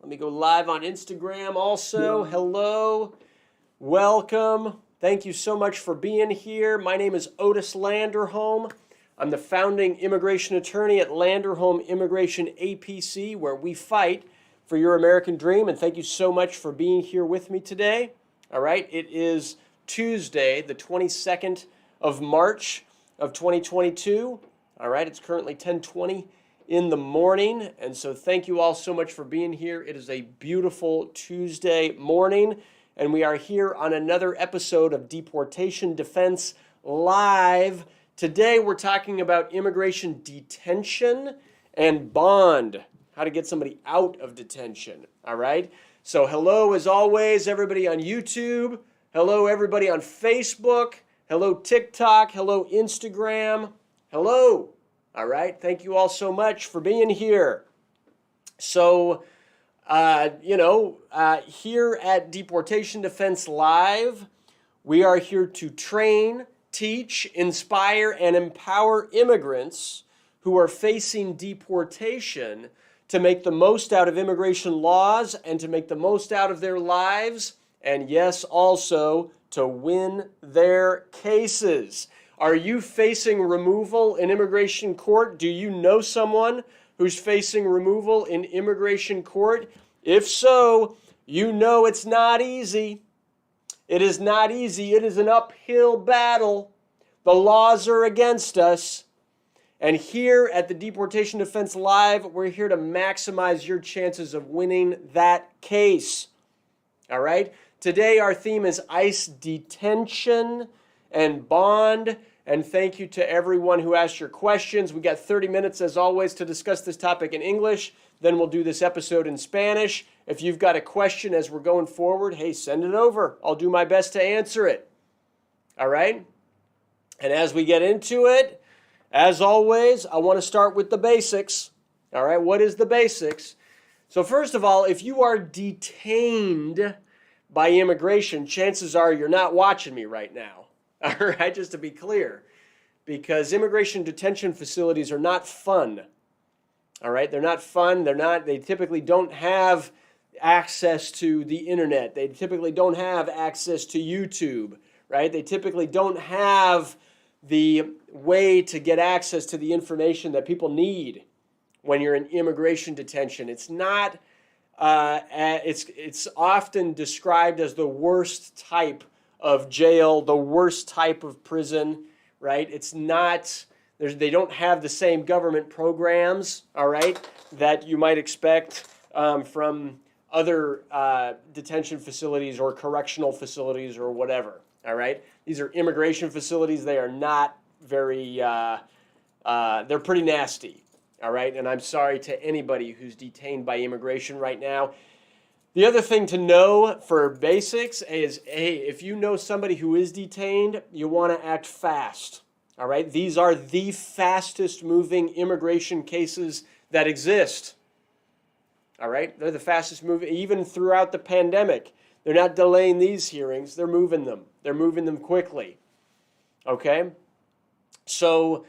Let me go live on Instagram also. Hello. Welcome. Thank you so much for being here. My name is Otis Landerholm. I'm the founding immigration attorney at Landerholm Immigration, A.P.C, where we fight for your American dream. And thank you so much for being here with me today. All right, it is Tuesday, the 22nd of March of 2022. All right, it's currently 10:20 in the morning. And so thank you all so much for being here. It is a beautiful Tuesday morning. And we are here on another episode of Deportation Defense Live. Today we're talking about immigration detention and bond, how to get somebody out of detention, all right? So hello, as always, everybody on YouTube. Hello, everybody on Facebook. Hello, TikTok. Hello, Instagram. Hello, all right? Thank you all so much for being here. So, here at Deportation Defense Live, we are here to train, teach, inspire, and empower immigrants who are facing deportation to make the most out of immigration laws and to make the most out of their lives, and yes, also to win their cases. Are you facing removal in immigration court? Do you know someone who's facing removal in immigration court? If so, you know it's not easy. It is not easy. It is an uphill battle. The laws are against us. And here at the Deportation Defense Live, we're here to maximize your chances of winning that case. All right? Today our theme is ICE detention and bond. And thank you to everyone who asked your questions. We got 30 minutes, as always, to discuss this topic in English. Then we'll do this episode in Spanish. If you've got a question as we're going forward, hey, send it over. I'll do my best to answer it. All right? And as we get into it, as always, I want to start with the basics. All right, what is the basics? So first of all, if you are detained by immigration, chances are you're not watching me right now. All right, just to be clear, because immigration detention facilities are not fun. All right, they're not fun. They typically don't have access to the internet. They typically don't have access to YouTube, right? They typically don't have the way to get access to the information that people need when you're in immigration detention. It's not, it's often described as the worst type of jail, the worst type of prison, right? It's not, they don't have the same government programs, all right, that you might expect from other detention facilities or correctional facilities or whatever, all right? These are immigration facilities. They are not very, they're pretty nasty, all right? And I'm sorry to anybody who's detained by immigration right now. The other thing to know for basics is, hey, if you know somebody who is detained, you want to act fast, all right? These are the fastest moving immigration cases that exist, all right? They're the fastest moving, even throughout the pandemic. They're not delaying these hearings. They're moving them. They're moving them quickly, okay? So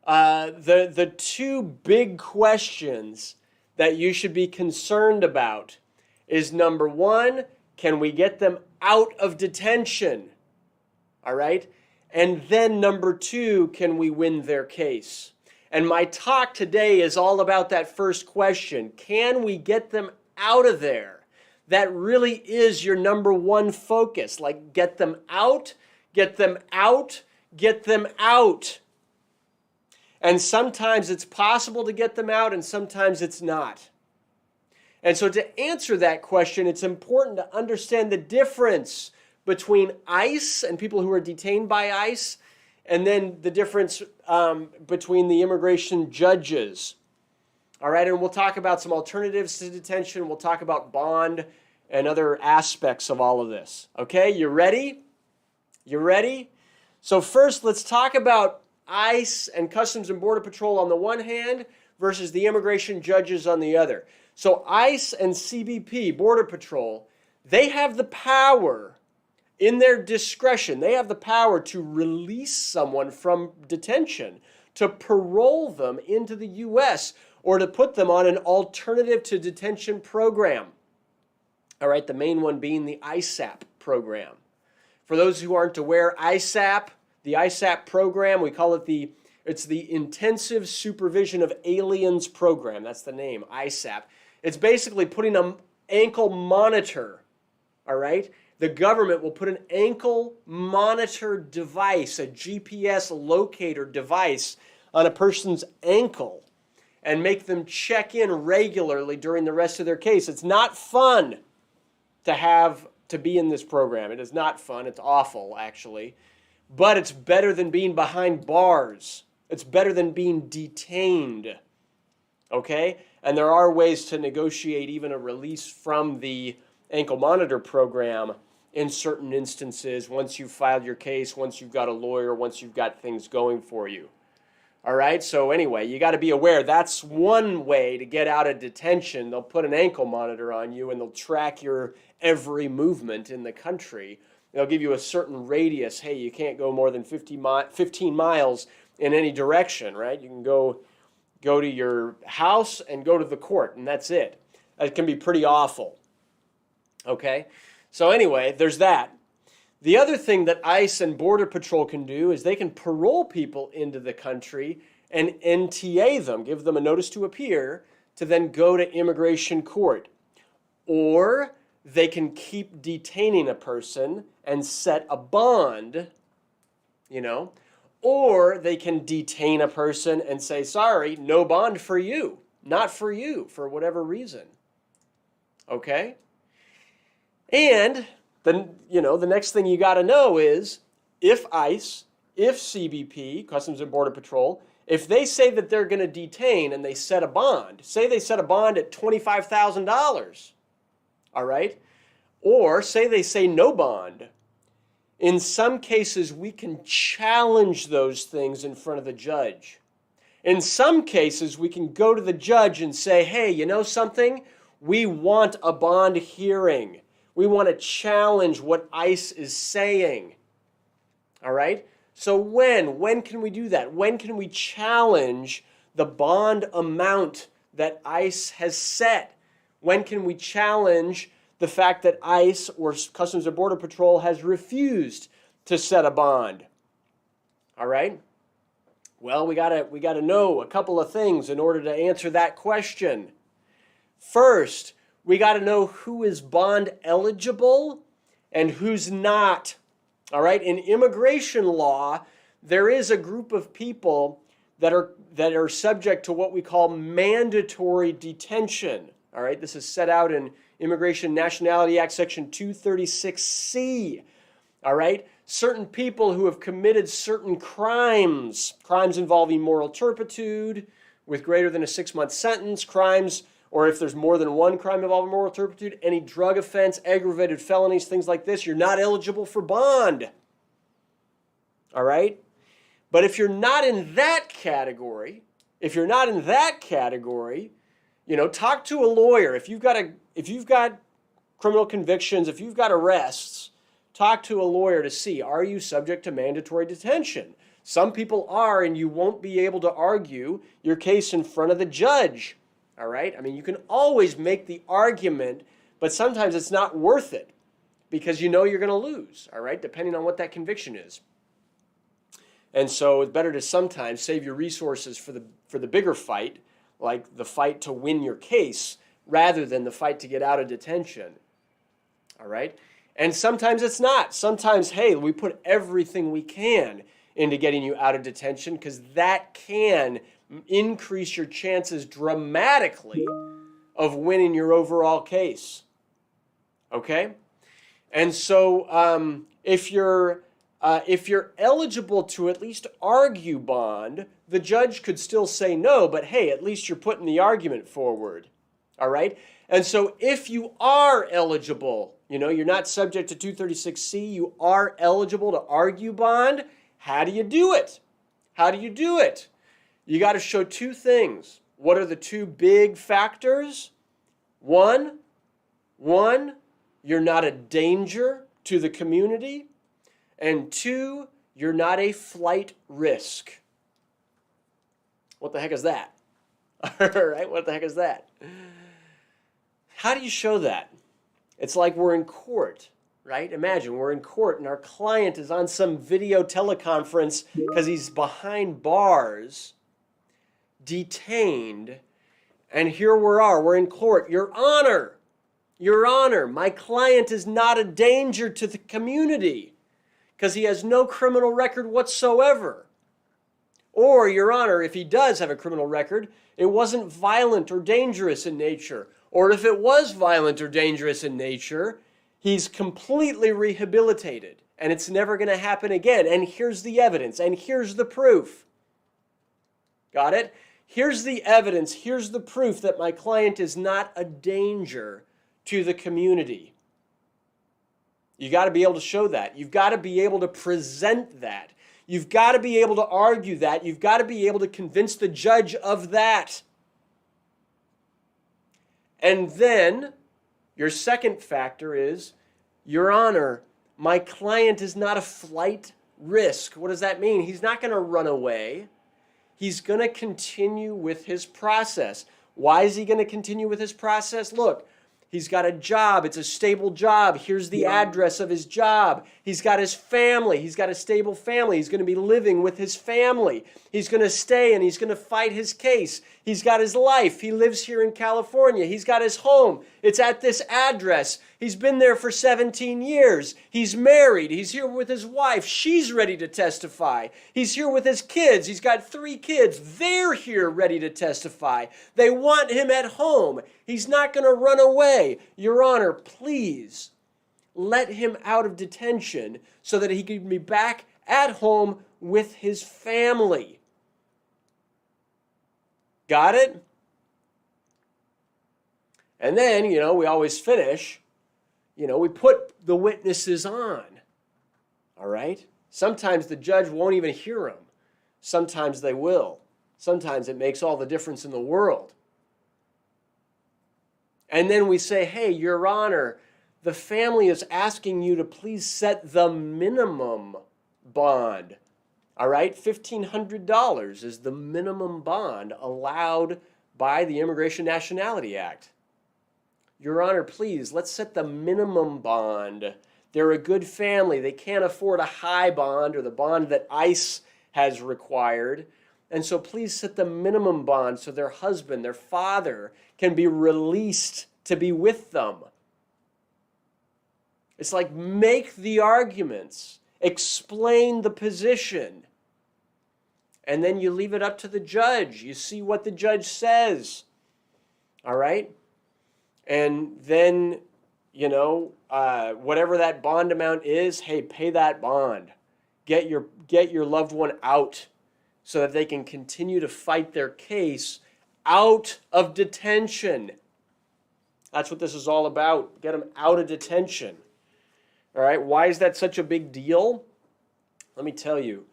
the two big questions that you should be concerned about is, number one, can we get them out of detention? All right? And then number two, can we win their case? And my talk today is all about that first question. Can we get them out of there? That really is your number one focus. Like, get them out, get them out, get them out. And sometimes it's possible to get them out and sometimes it's not. And so to answer that question, it's important to understand the difference between ICE and people who are detained by ICE, and then the difference between the immigration judges. All right, and we'll talk about some alternatives to detention. We'll talk about bond and other aspects of all of this. Okay, you ready? You ready? So first, let's talk about ICE and Customs and Border Patrol on the one hand versus the immigration judges on the other. So ICE and Cbp Border Patrol, they have the power, in their discretion, they have the power to release someone from detention, to parole them into the U.S., or to put them on an alternative to detention program. All right, the main one being the ISAP program. For those who aren't aware, ISAP, the ISAP program, we call it it's the Intensive Supervision of Aliens Program. That's the name, ISAP. It's basically putting an ankle monitor, all right? The government will put an ankle monitor device, a GPS locator device, on a person's ankle and make them check in regularly during the rest of their case. It's not fun to be in this program. It is not fun. It's awful, actually. But it's better than being behind bars. It's better than being detained. Okay? And there are ways to negotiate even a release from the ankle monitor program in certain instances once you've filed your case, once you've got a lawyer, once you've got things going for you. All right? So anyway, you got to be aware. That's one way to get out of detention. They'll put an ankle monitor on you and they'll track your every movement in the country. They'll give you a certain radius. Hey, you can't go more than 15 miles in any direction, right? You can go to your house and go to the court, and that's it. That can be pretty awful. Okay? So anyway, there's that. The other thing that ICE and Border Patrol can do is they can parole people into the country and NTA them, give them a notice to appear, to then go to immigration court. Or they can keep detaining a person and set a bond, or they can detain a person and say, sorry, no bond for you, not for you, for whatever reason. Okay? And then, the next thing you got to know is if ICE, if CBP, Customs and Border Patrol, if they say that they're going to detain and they set a bond, say they set a bond at $25,000, all right? Or say they say no bond. In some cases, we can challenge those things in front of the judge. In some cases, we can go to the judge and say, hey, you know something? We want a bond hearing. We want to challenge what ICE is saying. All right? So when can we do that? When can we challenge the bond amount that ICE has set? When can we challenge the fact that ICE or Customs and Border Patrol has refused to set a bond? All right? Well, we gotta know a couple of things in order to answer that question. First, we got to know who is bond eligible and who's not. All right? In immigration law, there is a group of people that are subject to what we call mandatory detention. All right? This is set out in Immigration Nationality Act Section 236C. All right? Certain people who have committed certain crimes involving moral turpitude with greater than a 6-month sentence, crimes, or if there's more than one crime involving moral turpitude, any drug offense, aggravated felonies, things like this, you're not eligible for bond. All right? But if you're not in that category, talk to a lawyer. If you've got criminal convictions, if you've got arrests, talk to a lawyer to see, are you subject to mandatory detention? Some people are, and you won't be able to argue your case in front of the judge. All right? I mean, you can always make the argument, but sometimes it's not worth it because you're going to lose, all right, depending on what that conviction is. And so it's better to sometimes save your resources for the bigger fight, like the fight to win your case, rather than the fight to get out of detention. All right? And sometimes it's not. Sometimes, hey, we put everything we can into getting you out of detention because that can increase your chances dramatically of winning your overall case. Okay? And so if you're eligible to at least argue bond, the judge could still say no, but hey, at least you're putting the argument forward. All right? And so if you are eligible, you're not subject to 236C, you are eligible to argue bond, how do you do it? You got to show two things. What are the two big factors? One, you're not a danger to the community. And two, you're not a flight risk. What the heck is that? All right, what the heck is that? How do you show that? It's like we're in court, right? Imagine we're in court and our client is on some video teleconference because he's behind bars, detained, and here we are, we're in court. Your Honor, my client is not a danger to the community because he has no criminal record whatsoever. Or, Your Honor, if he does have a criminal record, it wasn't violent or dangerous in nature. Or if it was violent or dangerous in nature, he's completely rehabilitated and it's never going to happen again. And here's the evidence and here's the proof. Got it? Here's the evidence, here's the proof that my client is not a danger to the community. You got to be able to show that. You've got to be able to present that. You've got to be able to argue that. You've got to be able to convince the judge of that. And then your second factor is, Your Honor, my client is not a flight risk. What does that mean? He's not going to run away. He's going to continue with his process. Why is he going to continue with his process? Look, he's got a job. It's a stable job. Here's the address of his job. He's got his family. He's got a stable family. He's going to be living with his family. He's going to stay and he's going to fight his case. He's got his life. He lives here in California. He's got his home. It's at this address. He's been there for 17 years. He's married. He's here with his wife. She's ready to testify. He's here with his kids. He's got 3 kids. They're here ready to testify. They want him at home. He's not going to run away. Your Honor, please let him out of detention so that he can be back at home with his family. Got it? And then, we always finish, we put the witnesses on. All right? Sometimes the judge won't even hear them. Sometimes they will. Sometimes it makes all the difference in the world. And then we say, hey, Your Honor, the family is asking you to please set the minimum bond. All right, $1,500 is the minimum bond allowed by the Immigration Nationality Act. Your Honor, please, let's set the minimum bond. They're a good family. They can't afford a high bond or the bond that ICE has required. And so please set the minimum bond so their husband, their father, can be released to be with them. It's like, make the arguments. Explain the position. And then you leave it up to the judge. You see what the judge says. All right? And then, whatever that bond amount is, hey, pay that bond. Get your loved one out so that they can continue to fight their case out of detention. That's what this is all about. Get them out of detention. All right, why is that such a big deal? Let me tell you,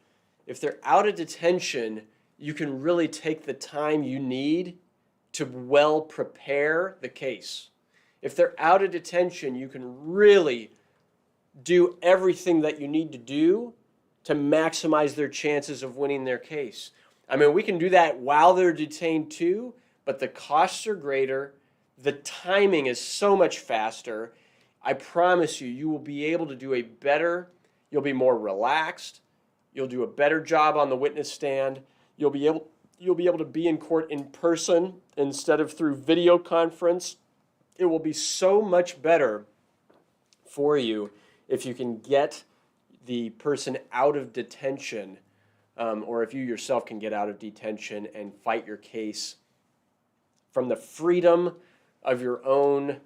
if they're out of detention, you can really take the time you need to well prepare the case. If they're out of detention, you can really do everything that you need to do to maximize their chances of winning their case. I mean, we can do that while they're detained too, but the costs are greater. The timing is so much faster. I promise you, you will be able to do you'll be more relaxed. You'll do a better job on the witness stand. You'll be able to be in court in person instead of through video conference. It will be so much better for you if you can get the person out of detention, or if you yourself can get out of detention and fight your case from the freedom of your own,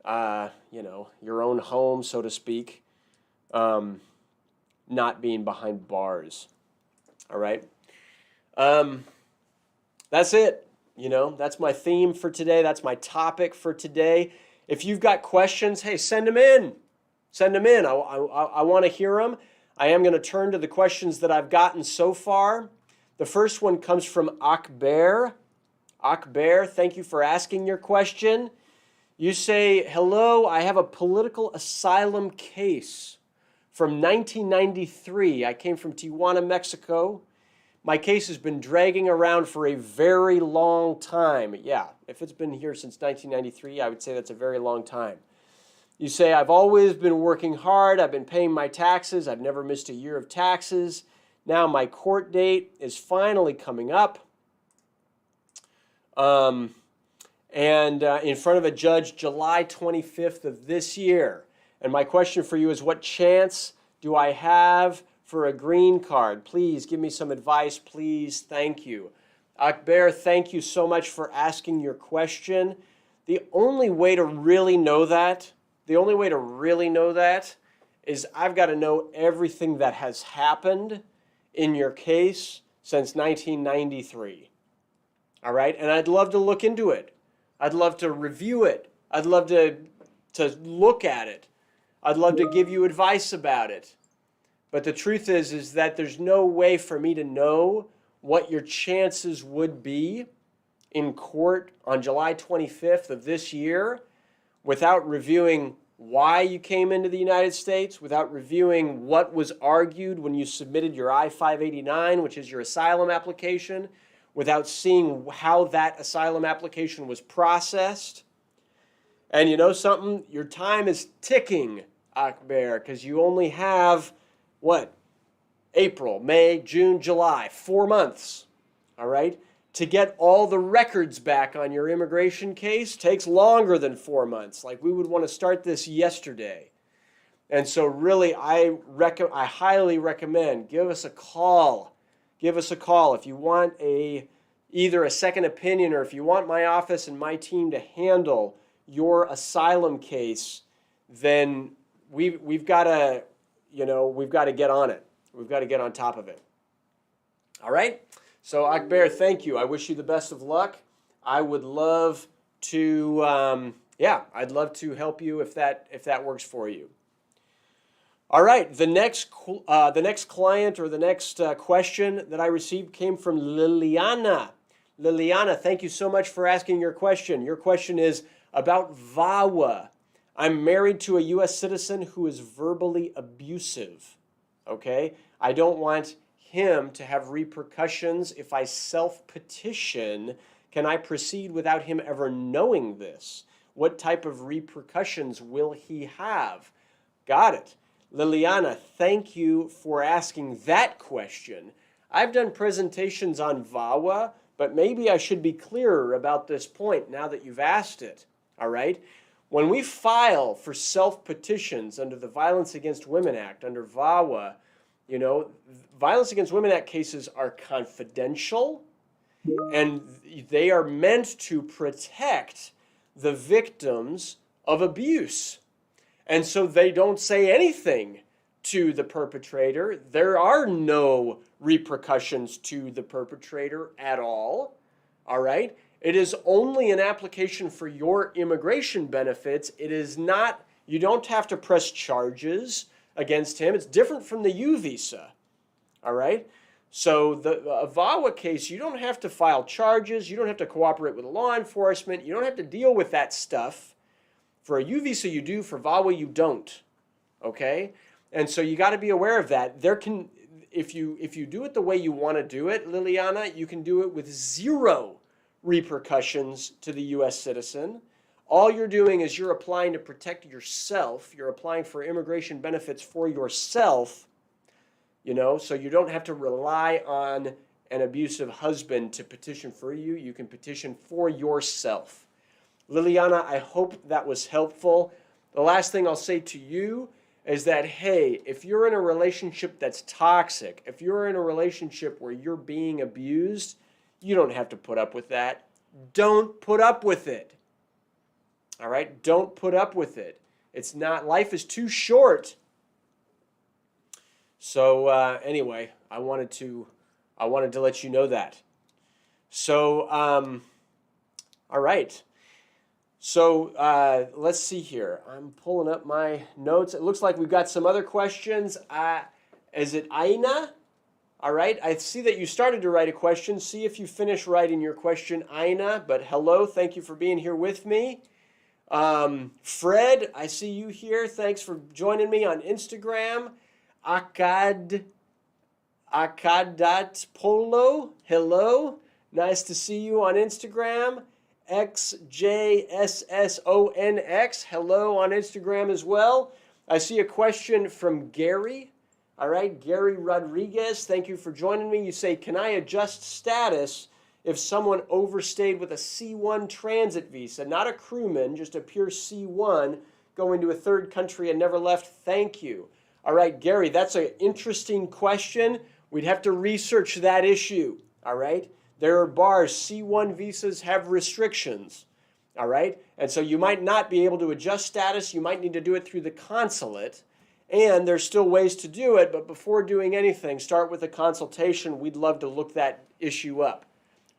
your own home, so to speak, not being behind bars. All right? That's it. That's my theme for today. That's my topic for today. If you've got questions, hey, send them in. Send them in. I want to hear them. I am going to turn to the questions that I've gotten so far. The first one comes from Akber. Akber, thank you for asking your question. You say, hello, I have a political asylum case from 1993. I came from Tijuana, Mexico. My case has been dragging around for a very long time. Yeah, if it's been here since 1993, I would say that's a very long time. You say, I've always been working hard. I've been paying my taxes. I've never missed a year of taxes. Now my court date is finally coming up. In front of a judge July 25th of this year. And my question for you is, what chance do I have for a green card? Please give me some advice. Please. Thank you. Akbar, thank you so much for asking your question. The only way to really know that, is I've got to know everything that has happened in your case since 1993. All right? And I'd love to look into it. I'd love to review it. I'd love to look at it. I'd love to give you advice about it. But the truth is that there's no way for me to know what your chances would be in court on July 25th of this year without reviewing why you came into the United States, without reviewing what was argued when you submitted your I-589, which is your asylum application, without seeing how that asylum application was processed. And you know something? Your time is ticking, Akbar, because you only have, what? April, May, June, July, 4 months, all right? To get all the records back on your immigration case takes longer than 4 months. Like, we would want to start this yesterday. And so really, I highly recommend, give us a call. Give us a call if you want either a second opinion, or if you want my office and my team to handle your asylum case, then we've got to get on it. We've got to get on top of it. All right? So Akbar, thank you. I wish you the best of luck. I would love to, I'd love to help you if that works for you. All right, the next client, or the next question that I received came from Liliana. Liliana, thank you so much for asking your question. Your question is about VAWA. I'm married to a U.S. citizen who is verbally abusive. Okay? I don't want him to have repercussions if I self-petition. Can I proceed without him ever knowing this? What type of repercussions will he have? Got it. Liliana, thank you for asking that question. I've done presentations on VAWA, but maybe I should be clearer about this point now that you've asked it. All right? When we file for self-petitions under the Violence Against Women Act, under VAWA, Violence Against Women Act cases are confidential, and they are meant to protect the victims of abuse. And so they don't say anything to the perpetrator. There are no repercussions to the perpetrator at all. All right? It is only an application for your immigration benefits. It is not, you don't have to press charges against him. It's different from the U visa. All right? So a VAWA case, you don't have to file charges. You don't have to cooperate with law enforcement. You don't have to deal with that stuff. For a U visa, you do. For VAWA, you don't. Okay? And so you got to be aware of that. If you do it the way you want to do it, Liliana, you can do it with zero repercussions to the U.S. citizen. All you're doing is you're applying to protect yourself. You're applying for immigration benefits for yourself, so you don't have to rely on an abusive husband to petition for you. You can petition for yourself. Liliana, I hope that was helpful. The last thing I'll say to you is that, hey, if you're in a relationship that's toxic, if you're in a relationship where you're being abused, you don't have to put up with that. Don't put up with it. All right? Don't put up with it. It's not, life is too short. So anyway, I wanted to let you know that. So, all right. So let's see here. I'm pulling up my notes. It looks like we've got some other questions. Is it Aina? All right. I see that you started to write a question. See if you finish writing your question, Aina. But hello. Thank you for being here with me. Fred, I see you here. Thanks for joining me on Instagram. Akadat Polo. Hello. Nice to see you on Instagram. XJSSONX. Hello on Instagram as well. I see a question from Gary. All right, Gary Rodriguez, thank you for joining me. You say, can I adjust status if someone overstayed with a C1 transit visa, not a crewman, just a pure C1, going to a third country and never left? Thank you. All right, Gary, that's an interesting question. We'd have to research that issue. All right, there are bars. C1 visas have restrictions. All right, and so you might not be able to adjust status. You might need to do it through the consulate. And there's still ways to do it, but before doing anything, start with a consultation. We'd love to look that issue up.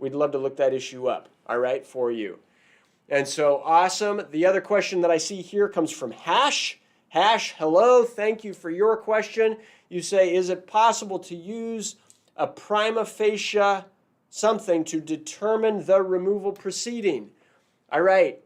We'd love to look that issue up, all right, for you. And so, awesome. The other question that I see here comes from Hash. Hash, hello. Thank you for your question. You say, is it possible to use a prima facie something to determine the removal proceeding? All right.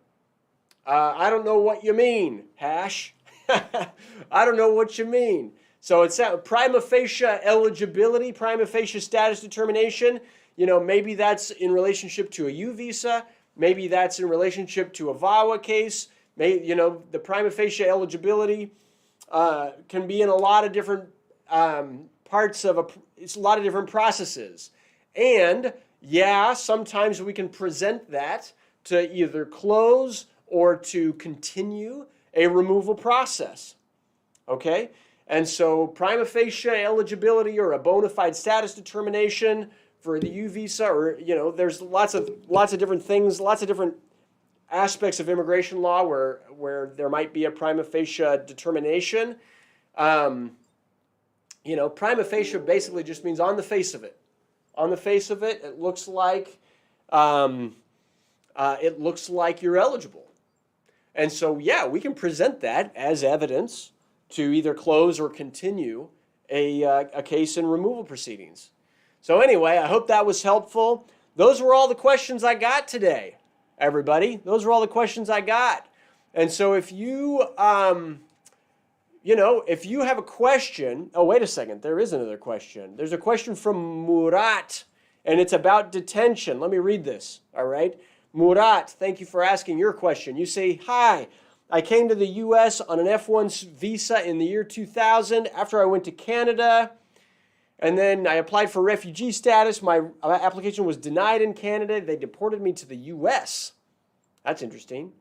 I don't know what you mean, Hash. I don't know what you mean. So it's prima facie eligibility, prima facie status determination. You know, maybe that's in relationship to a U visa. Maybe that's in relationship to a VAWA case. Maybe, you know, the prima facie eligibility can be in a lot of different parts of it's a lot of different processes. And yeah, sometimes we can present that to either close or to continue a removal process, okay? And so prima facie eligibility or a bona fide status determination for the U visa, or, you know, there's lots of different things, lots of different aspects of immigration law where there might be a prima facie determination. You know, prima facie basically just means on the face of it. On the face of it, it looks like you're eligible. And so, yeah, we can present that as evidence to either close or continue a case in removal proceedings. So anyway, I hope that was helpful. Those were all the questions I got today, everybody. Those were all the questions I got. And so if you, if you have a question, oh, wait a second, there is another question. There's a question from Murat, and it's about detention. Let me read this, all right? Murat, thank you for asking your question. You say, hi, I came to the U.S. on an F1 visa in the year 2000 after I went to Canada, and then I applied for refugee status. My application was denied in Canada. They deported me to the U.S. That's interesting.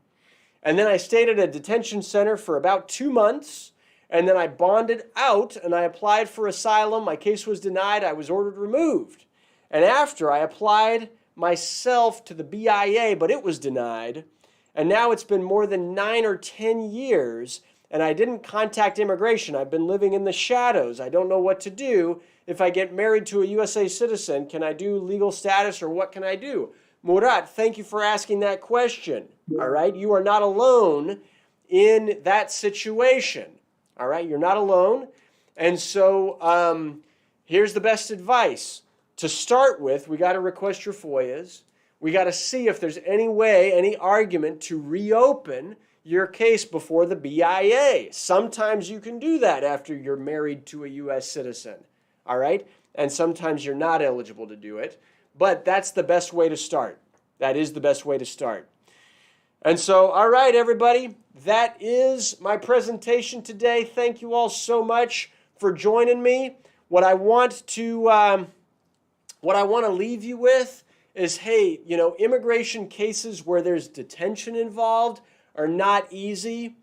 And then I stayed at a detention center for about 2 months, and then I bonded out, and I applied for asylum. My case was denied. I was ordered removed. And after I applied myself to the BIA, but it was denied. And now it's been more than 9 or 10 years, and I didn't contact immigration. I've been living in the shadows. I don't know what to do. If I get married to a USA citizen, can I do legal status, or what can I do? Murat, thank you for asking that question. All right, you are not alone in that situation. All right, you're not alone. And so here's the best advice. To start with, we got to request your FOIAs. We got to see if there's any way, any argument to reopen your case before the BIA. Sometimes you can do that after you're married to a U.S. citizen, all right? And sometimes you're not eligible to do it. But that's the best way to start. That is the best way to start. And so, all right, everybody, that is my presentation today. Thank you all so much for joining me. What I want to leave you with is, hey, you know, immigration cases where there's detention involved are not easy,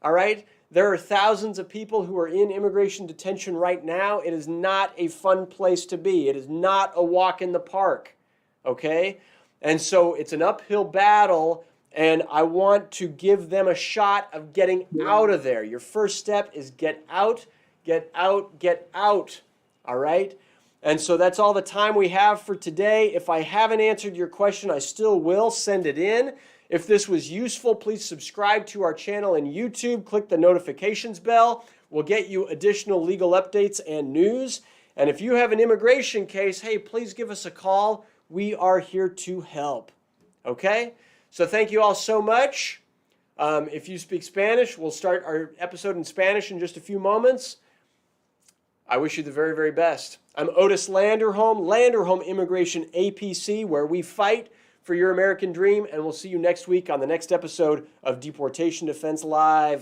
all right? There are thousands of people who are in immigration detention right now. It is not a fun place to be. It is not a walk in the park, okay? And so it's an uphill battle, and I want to give them a shot of getting out of there. Your first step is get out, get out, get out, all right? And so that's all the time we have for today. If I haven't answered your question, I still will. Send it in. If this was useful, please subscribe to our channel in YouTube. Click the notifications bell. We'll get you additional legal updates and news. And if you have an immigration case, hey, please give us a call. We are here to help. Okay? So thank you all so much. If you speak Spanish, we'll start our episode in Spanish in just a few moments. I wish you the very, very best. I'm Otis Landerholm, Landerholm Immigration A.P.C., where we fight for your American dream, and we'll see you next week on the next episode of Deportation Defense Live.